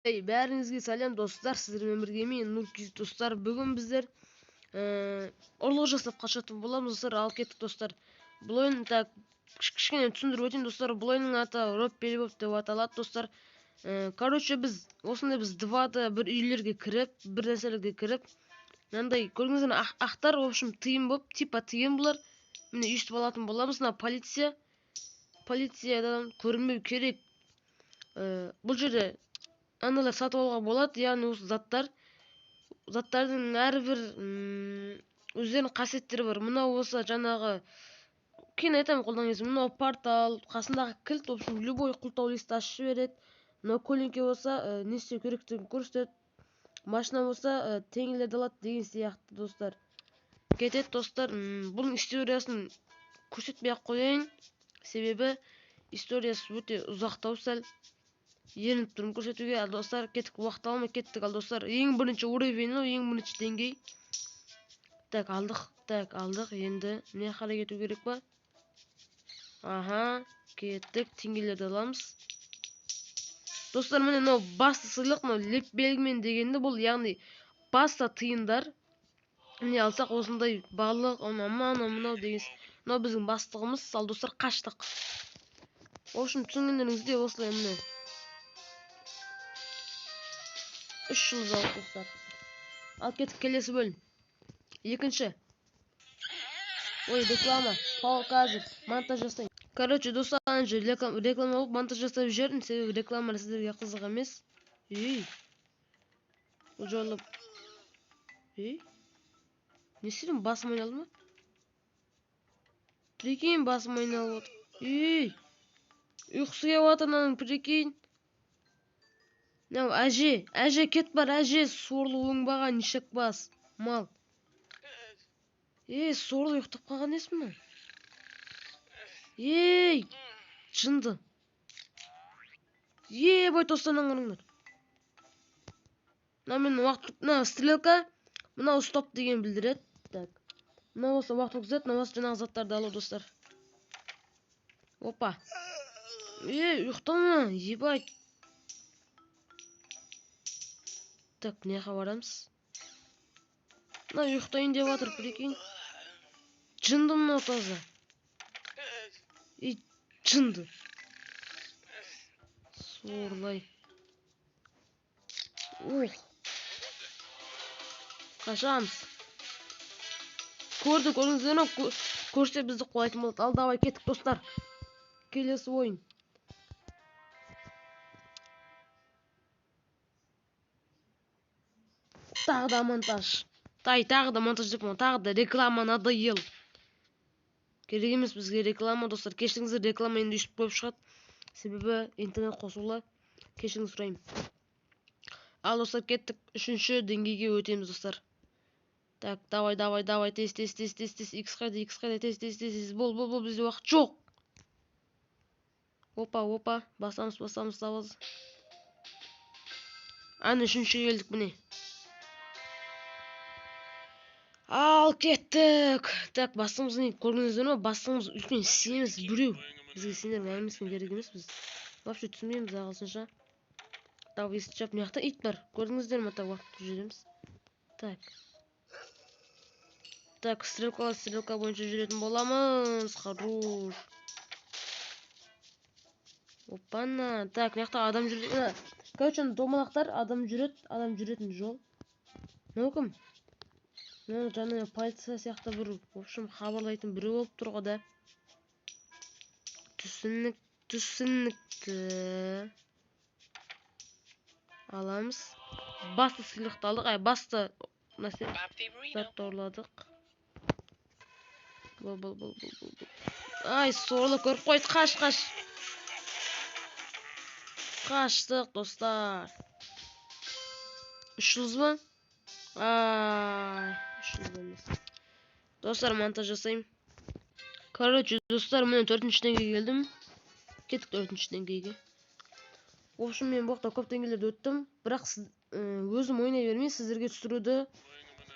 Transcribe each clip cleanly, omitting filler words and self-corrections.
Бәріңізге сәлем достар, сіздермен бірге мен Нуркиз достар. Бүгін біздер ұрлық жасап қашатын боламыз достар. Ал кеттік достар. Бұл ойын кішкене түсіндіріп өтейін достар. Бұл ойынның аты Роппелбоп деп аталады достар. Короче, біз 2-да бір үйлерге кіріп, бір нәрселерге кіріп, мынандай көрдіңіздер ақтар, в общем, тыйым болып, типа тыйым бұлар. Міне өйстіп алатын боламыз. Мына полициядан көрінбеу керек. Бұл жерде аналар сатып алуға болады, яғни осы заттардың әрбір өздерінің қасиеттері бар. Мынау осы жаңағы кейін айтамын қолданыңыз. Мынау портал, қасындағы кілт, в общем, любой құлтау листі ашып жібереді. Мынау көлеңке болса, не істеу керектігін көрсетеді. Машина болса, теңгелерді алады деген сияқты достар. Кетеді достар. Бұның историясын көрсетпей-ақ қояйын, себебі историясы өте ұзақтау сәл. Ерініп тұрмын көрсетуге. Ал достар, кеттік, уақыт алмай кеттік. Ал достар, ең бірінші уровень, ең бірінші деңгей. Алдық. Енді не қарай кету керек па? Аха, кеттік, теңгелерді аламыз. Достар, міне мынау басты сыйлық, мынау леп белгімен дегенді, бұл яғни басты тиындар. Міне алсақ осындай балық, мынау деген. Мынау біздің бастығымыз. Ал достар, қаштық. В общем, түсінгендеріңізде осылай міне. 3 жыл алып достар. Ал кеттік келесі бөлім. Екінші. Ой, реклама. Қазір монтаж жасайын. Короче, достар, реклама болып монтаж жасап жүрдім, себебі реклама сіздерге қызық емес. Бұл жолы. Не істедім, басым айналды ма? Прикинь, басым айналып отыр. Ұйқысы келіп отыр мынаның, прикинь. Әже кет бар, әже, сорлы оңбаған нишек бас, мал. Сорлы ұйықтап қалған ес мұны? Жынды. Бой тостанан қарыңдар. Мына стрелка, мына стоп деген білдіреді. Мына осы уақыт өткізеді, мына осы жаңағы заттарды алу достар. Опа. Ұйықтама, ебать. Мына жаққа барамыз. Мына ұйықтайын деп жатыр, прикинь. Жынды мынау таза. Жынды. Сорлай. Қашамыз. Көрдіңіздер ме? Көрсе бізді қолайтын болады. Ал давай кеттік достар. Келесі ойын. Тағы да монтаж. Тағы да монтаж деп, тағы да реклама надоел. Керек емес бізге реклама достар. Кешіріңіздер, реклама енді үштіп көп шығады. Себебі интернет қосулы. Кешіріңіз сұраймын. Ал достар, кеттік, 3-ші деңгейге өтеміз достар. Давай, тез. X қайда, тез. Бол, бізде уақыт жоқ. Опа, басамыз, сабыз. Аны 3-ші келдік, міне. Ал кеттік. Бастығымыз не көргеніңіздер ме? Бастығымыз үлкен семіз біреу. Бізге сендер мәлімесін керек емес біз. Вообще түсінбейміз ағылшынша. Есті жап, мияқта ит бар. Көрдіңіздер ме? Уақыт жүреміз. Стрелка бойынша жүретін боламыз. Хорош. Опана. Мияқта адам жүретін. Короче, домалақтар адам жүретін жол. Мынау кім? Жаңа полиция сияқты бір, в общем, хабарлайтын біреу болып тұр ғой да. Түсінікті. Аламыз. Басты сыйлықты алдық. Басты затты орладық. Бол. Сорлы көріп қойды. Қаш. Қаштық, достар. 3 жыл ба? 3 жыл емес. Достар, монтаж жасайым. Короче, достар, мен 4-ші деңгейге келдім. Кеттік 4-ші деңгейге. В общем, мен бұқта көп деңгейлерді өттім. Бірақ өзім ойнай бермей, сіздерге түсіруді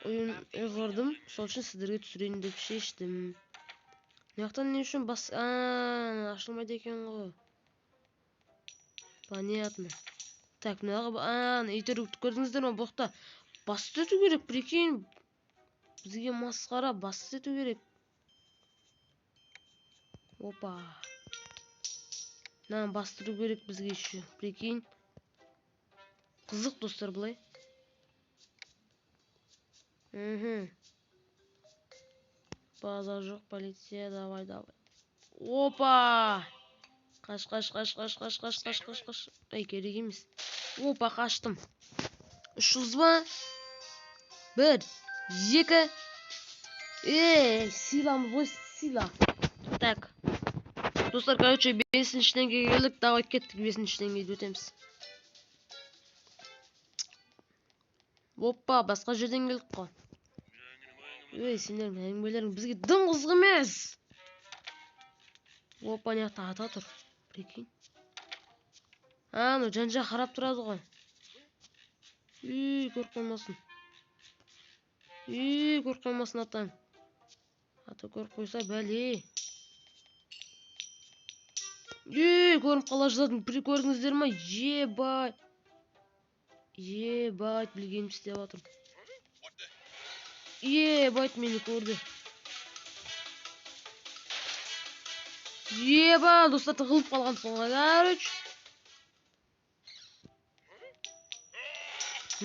ұйғардым. Сол үшін сіздерге түсірейін деп шештім. Мияқтан не үшін ашылмайды екен ғой. Понятно. Так, мына итерүүтү көрдүңүздөр ма? Букта басып өтүү керек, прикинь. Бизге маскара басып өтүү керек. Опа. Нан бастыруу керек бизге еще, прикинь. Кызык достор былай. База жок, полиция, давай. Опа! Каш. Ай, керек эмес. Опа, качтым. 3 жылзба? 1, 2. Силамыз бой, сила. Так. Достар, короче, 5-нчи деңгейге келдик. Давай кеттик, 5-нчи деңгейди өтөбүз. Опа, башка жерден келдик го. Сендердин әңгимелериң бизге дым кызык эмес. Опа, накта ата тур. Прикинь. Ну жан-жак карап турады го. Көрүп коймосын. Атам. Ата көрүп койсо бәле. Көрүп кала жаздым. Көрдүңүздөр ма? Ебать, билгеним істеп атырм. Ебать, мени көрдү. Достар, тыгылып калган соңга, короче.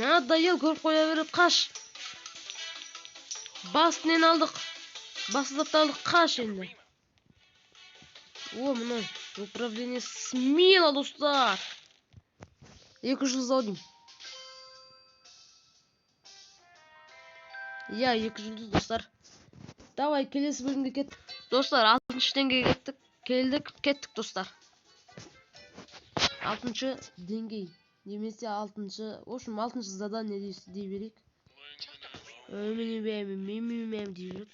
Надоел, көрүп коя берип, каш. Баснен алдык. Басып алдык, каш энди. Мына управление смело, достар. 2 жыл заудим. 2 жылдыз, достар. Давай, келесі бөлімге кеттік. Достар, 6-нчы деңгейге кеттік, достар. 6-нчы деңгей. Немесе 6-нчы, в общем, 6-нчы задание дей берейік. Мен дейбек.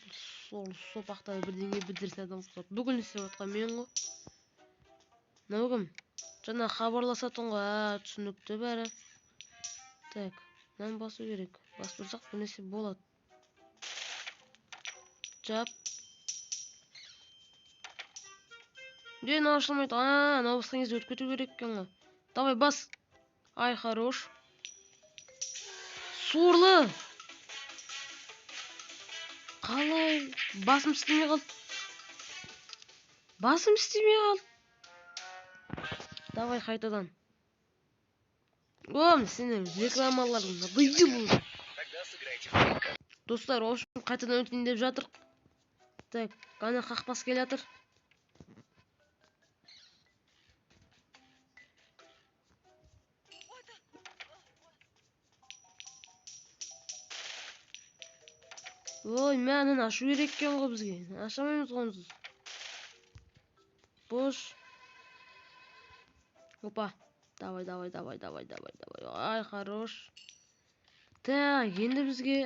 Сол сопақта бірдеңе бідірсе адам ұстап. Бүгін істеп отқан мен ғой. Бүгін жаңа хабарласатын ғой, түсінікті бәрі. Так, нан басу керек. Бастырсақ бірнәрсе болады. Жап. Ден ашылмайды. Мына басқан кезде өтіп кету керек екен ғой. Давай, бас. Ай, хорош. Сорлы. Қалай? Басым істемей қалды. Давай, қайтадан. Сендер рекламаларың бұйды бұл. Достар, в общем, қайтадан өтейін деп жатыр. Так, қана қақпас келе жатыр. Мәнін ашу керек екен ғой бізге. Ашамаймыз ғонсыз. Бош. Опа. Давай. Ай, хорош. Так, енді бізге...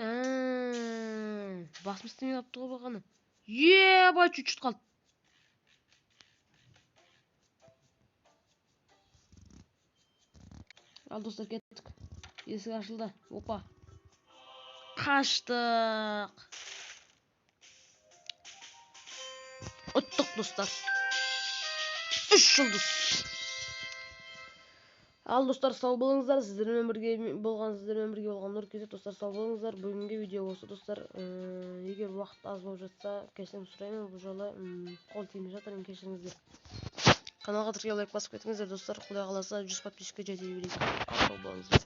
Басым істемей қапты ғой бақаны. Ебай, чуть-чуть қалды. Ал, достар, кеттік. Есік ашылды. Опа. Қаштық. Ұттық, достар. 3 жылдыз. Ал, достар, сау болыңыздар. Сіздермен бірге болған Нұркезет, достар, сау болыңыздар. Бүгінгі видео осы, достар. Егер уақыт аз болып жатса, кешірім сұраймын. Бұл жолы қол тимей жатыр, кешіріңіздер. Каналға лайк басып кетіңіздер, достар. Құдай қаласа 100 подписчикке жете берейік. Сау болыңыздар.